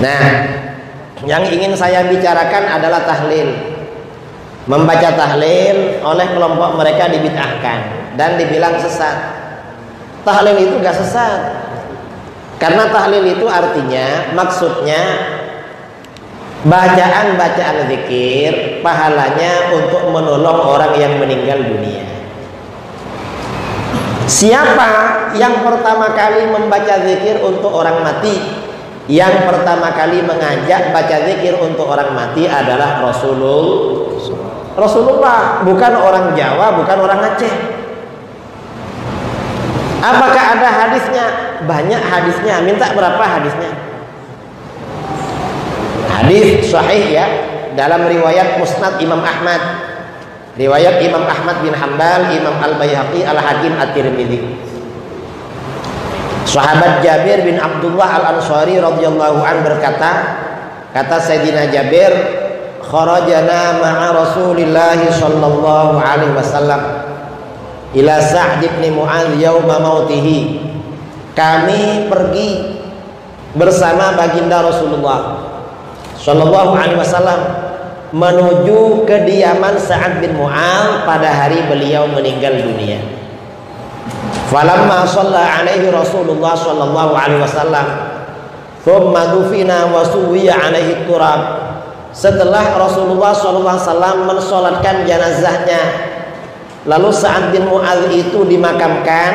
Nah, yang ingin saya bicarakan adalah tahlil. Membaca tahlil oleh kelompok mereka dibid'ahkan dan dibilang sesat. Tahlil itu gak sesat, karena tahlil itu artinya, maksudnya bacaan-bacaan zikir pahalanya untuk menolong orang yang meninggal dunia. Siapa yang pertama kali membaca zikir untuk orang mati? Yang pertama kali mengajak baca zikir untuk orang mati adalah Rasulullah, bukan orang Jawa, bukan orang Aceh. Apakah ada hadisnya? Banyak hadisnya. Minta berapa hadisnya? Hadis sahih ya, dalam riwayat Musnad Imam Ahmad, riwayat Imam Ahmad bin Hanbal, Imam Al-Baihaqi, Al-Hakim, At-Tirmidzi. Sahabat Jabir bin Abdullah Al-Ansari radhiyallahu an berkata, kata Sayyidina Jabir, kharajana ma'a Rasulillah sallallahu alaihi wasallam ila Sa'd bin Mu'adz yauma mautihi. Kami pergi bersama baginda Rasulullah sallallahu alaihi wasallam menuju kediaman Sa'd bin Mu'adz pada hari beliau meninggal dunia. Falamma shalla alaihi Rasulullah sallallahu alaihi wasallam thumma dufina wa suwiya alaihi turab. Setelah Rasulullah sallallahu alaihi wasallam mensolatkan jenazahnya, lalu Sa'd bin Mu'adz itu dimakamkan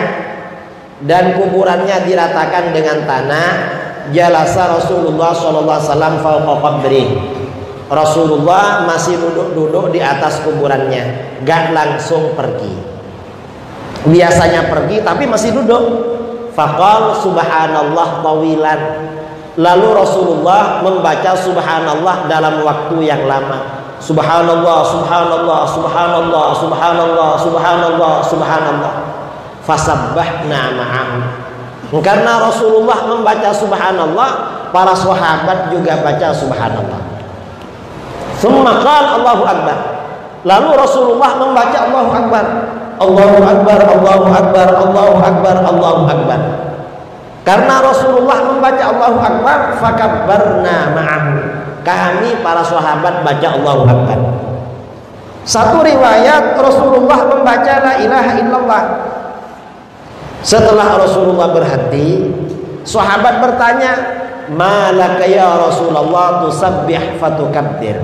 dan kuburannya diratakan dengan tanah, jalasa Rasulullah sallallahu alaihi wasallam fawqa qabri. Rasulullah masih duduk-duduk di atas kuburannya, gak langsung pergi. Biasanya pergi tapi masih duduk. Faqal subhanallah tawilan. Lalu Rasulullah membaca subhanallah dalam waktu yang lama. Subhanallah, subhanallah, subhanallah, subhanallah, subhanallah, subhanallah. Fasabbahna ma'ahu. Karena Rasulullah membaca subhanallah, para sahabat juga baca subhanallah. Tsumma qala Allahu akbar. Lalu Rasulullah membaca Allahu akbar. Allahu akbar, Allahu akbar, Allahu akbar, Allahu akbar. Karena Rasulullah membaca Allahu akbar, fakabbarna ma'ahu. Kami para sahabat baca Allahu akbar. Satu riwayat Rasulullah membaca la ilaha illallah. Setelah Rasulullah berhenti, sahabat bertanya, "Malaka ya Rasulullah tusabbih fatukabbir?"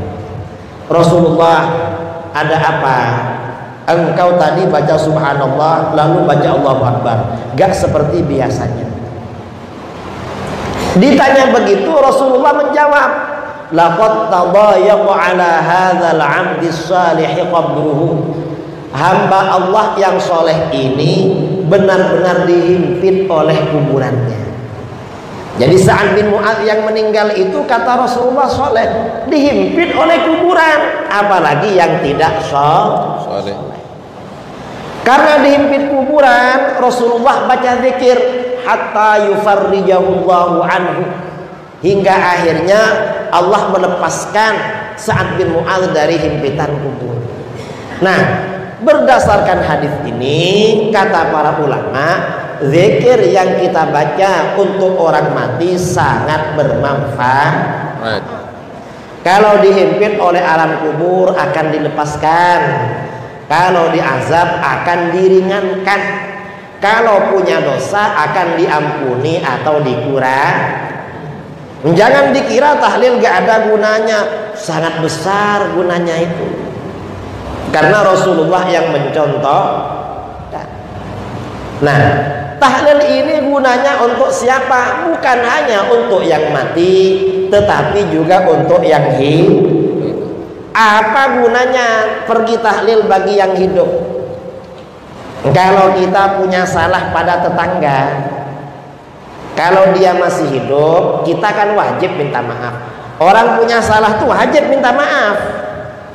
Rasulullah, ada apa? Engkau tadi baca subhanallah lalu baca Allahu akbar, gak seperti biasanya. Ditanya begitu, Rasulullah menjawab, laqad tadayaqa ala hadzal 'abdi shalih qabruhu. Hamba Allah yang soleh ini benar-benar dihimpit oleh kuburannya. Jadi Sa'd bin Mu'adz yang meninggal itu, kata Rasulullah, soleh, dihimpit oleh kuburan, apalagi yang tidak soleh. Karena dihimpit kuburan, Rasulullah baca zikir hatta yufarrijahullahu anhu, hingga akhirnya Allah melepaskan Sa'd bin Mu'adz dari himpitan kubur. Nah, berdasarkan hadis ini, kata para ulama, zikir yang kita baca untuk orang mati sangat bermanfaat. Kalau dihimpit oleh alam kubur akan dilepaskan, kalau diazab akan diringankan, kalau punya dosa akan diampuni atau dikurangi. Jangan dikira tahlil gak ada gunanya, sangat besar gunanya itu. Karena Rasulullah yang mencontoh. Nah, tahlil ini gunanya untuk siapa? Bukan hanya untuk yang mati, tetapi juga untuk yang hidup. Apa gunanya pergi tahlil bagi yang hidup? Kalau kita punya salah pada tetangga, kalau dia masih hidup, kita kan wajib minta maaf. Orang punya salah tuh wajib minta maaf.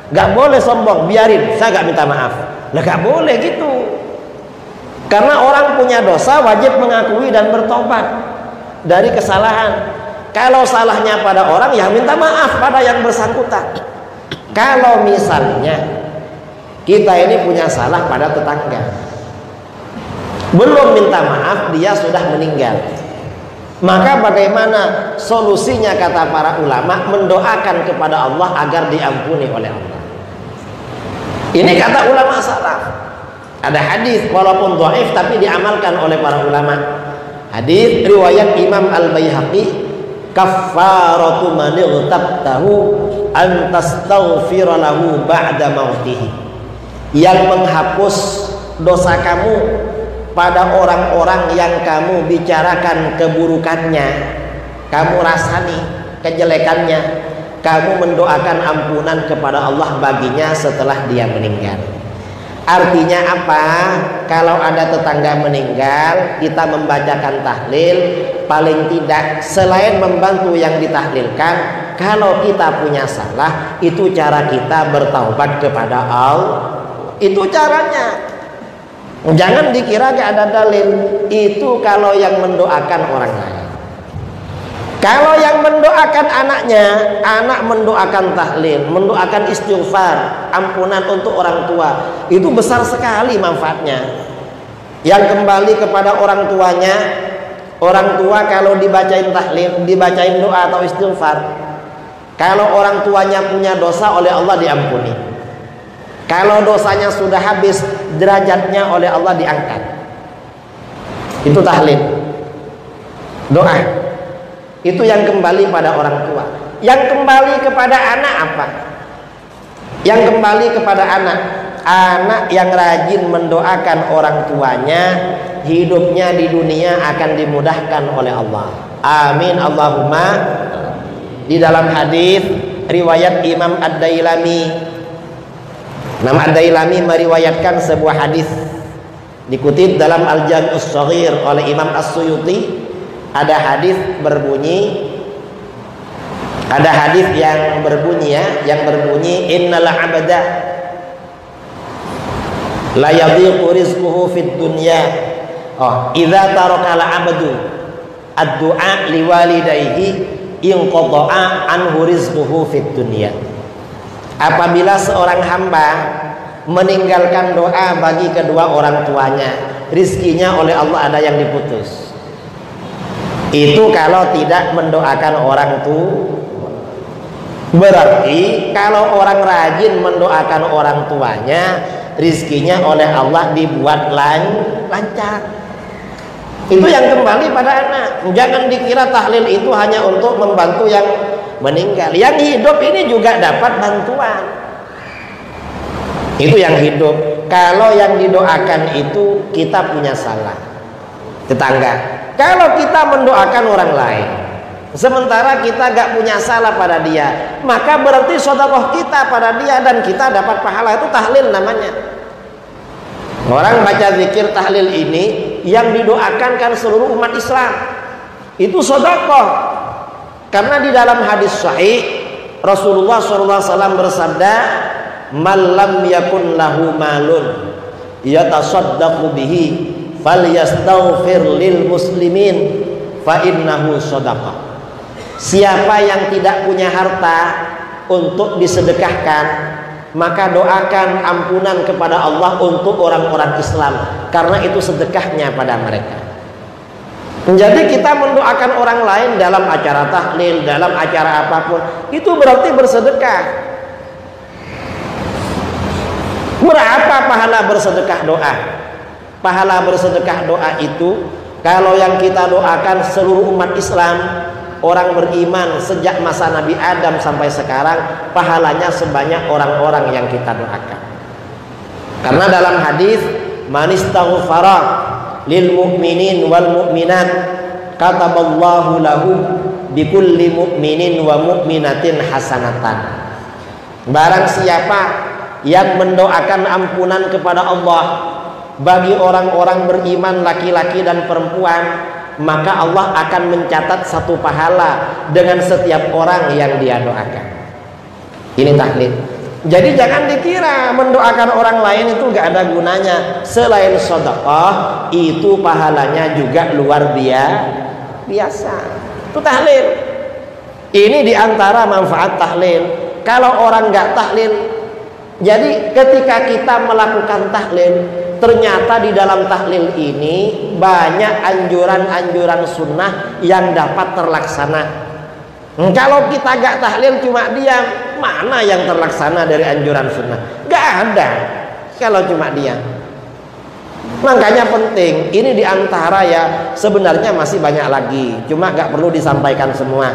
Gak boleh sombong, biarin, saya gak minta maaf. Nah, gak boleh gitu. Karena orang punya dosa wajib mengakui dan bertobat dari kesalahan. Kalau salahnya pada orang, ya minta maaf pada yang bersangkutan. Kalau misalnya kita ini punya salah pada tetangga, belum minta maaf, dia sudah meninggal, Maka bagaimana solusinya kata para ulama? Mendoakan kepada Allah agar diampuni oleh Allah. Ini kata ulama salaf. Ada hadis walaupun dhaif tapi diamalkan oleh para ulama. Hadis riwayat Imam Al-Baihaqi, kaffaratu man igtabtahu an tastaghfira lahu ba'da mautihi. Yang menghapus dosa kamu pada orang-orang yang kamu bicarakan keburukannya, kamu rasani kejelekannya, kamu mendoakan ampunan kepada Allah baginya setelah dia meninggal. Artinya apa? Kalau ada tetangga meninggal, kita membacakan tahlil, paling tidak selain membantu yang ditahlilkan, kalau kita punya salah, itu cara kita bertaubat kepada Allah. Itu caranya. Jangan dikira gak ada dalil. Itu kalau yang mendoakan orang lain. Kalau yang mendoakan anaknya, anak mendoakan tahlil, mendoakan istighfar, ampunan untuk orang tua, itu besar sekali manfaatnya. Yang kembali kepada orang tuanya, orang tua kalau dibacain tahlil, dibacain doa atau istighfar, kalau orang tuanya punya dosa, oleh Allah diampuni. Kalau dosanya sudah habis, derajatnya oleh Allah diangkat. Itu tahlil, doa. Itu yang kembali pada orang tua. Yang kembali kepada anak apa? Yang kembali kepada anak, anak yang rajin mendoakan orang tuanya, hidupnya di dunia akan dimudahkan oleh Allah. Amin Allahumma. Di dalam hadis riwayat Imam Ad-Dailami, Imam Ad-Dailami meriwayatkan sebuah hadis dikutip dalam Al-Jami' Ash-Shaghir oleh Imam As-Suyuti. Ada hadis berbunyi, ada hadis yang berbunyi yang berbunyi innal 'abda la yadhiqu rizquhu fid dunya. Idza taraka al-'abdu ad-du'a liwalidayhi inqata'a anhu rizquhu fid dunya. Apabila seorang hamba meninggalkan doa bagi kedua orang tuanya, rizkinya oleh Allah ada yang diputus. Itu kalau tidak mendoakan orang tua. Berarti kalau orang rajin mendoakan orang tuanya, rizkinya oleh Allah dibuat lancar. Itu yang kembali pada anak. Jangan dikira tahlil itu hanya untuk membantu yang meninggal. Yang hidup ini juga dapat bantuan. Itu yang hidup. Kalau yang didoakan itu kita punya salah, tetangga. Kalau kita mendoakan orang lain, sementara kita gak punya salah pada dia, maka berarti sedekah kita pada dia dan kita dapat pahala. Itu tahlil namanya. Orang baca zikir tahlil ini yang didoakan kan seluruh umat Islam. Itu sedekah. Karena di dalam hadis sahih Rasulullah SAW bersabda, "Man lam yakun lahu malun yatasaddaqu bihi falyastaghfir lil muslimin fa innahu shadaqah." Siapa yang tidak punya harta untuk disedekahkan, maka doakan ampunan kepada Allah untuk orang-orang Islam, karena itu sedekahnya pada mereka. Jadi kita mendoakan orang lain dalam acara tahlil, dalam acara apapun, itu berarti bersedekah. Berapa pahala bersedekah doa? Pahala bersedekah doa itu, kalau yang kita doakan seluruh umat Islam, orang beriman sejak masa Nabi Adam sampai sekarang, pahalanya sebanyak orang-orang yang kita doakan. Karena dalam hadis, man istaghfara lil mu'minin wal mu'minat kataballahu lahu bikulli mu'minin wa mu'minatin hasanatan. Barang siapa yang mendoakan ampunan kepada Allah bagi orang-orang beriman laki-laki dan perempuan, maka Allah akan mencatat satu pahala dengan setiap orang yang dia doakan. Ini tahlil. Jadi jangan dikira mendoakan orang lain itu gak ada gunanya. Selain sedekah, itu pahalanya juga luar biasa. Itu tahlil. Ini diantara manfaat tahlil. Kalau orang gak tahlil, Jadi ketika kita melakukan tahlil, ternyata di dalam tahlil ini banyak anjuran-anjuran sunnah yang dapat terlaksana. Kalau kita gak tahlil cuma diam, mana yang terlaksana dari anjuran sunnah? Gak ada kalau cuma diam. Makanya penting, ini diantara ya sebenarnya masih banyak lagi, cuma gak perlu disampaikan semua,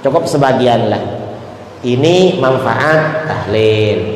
cukup sebagian lah. Ini manfaat tahlil.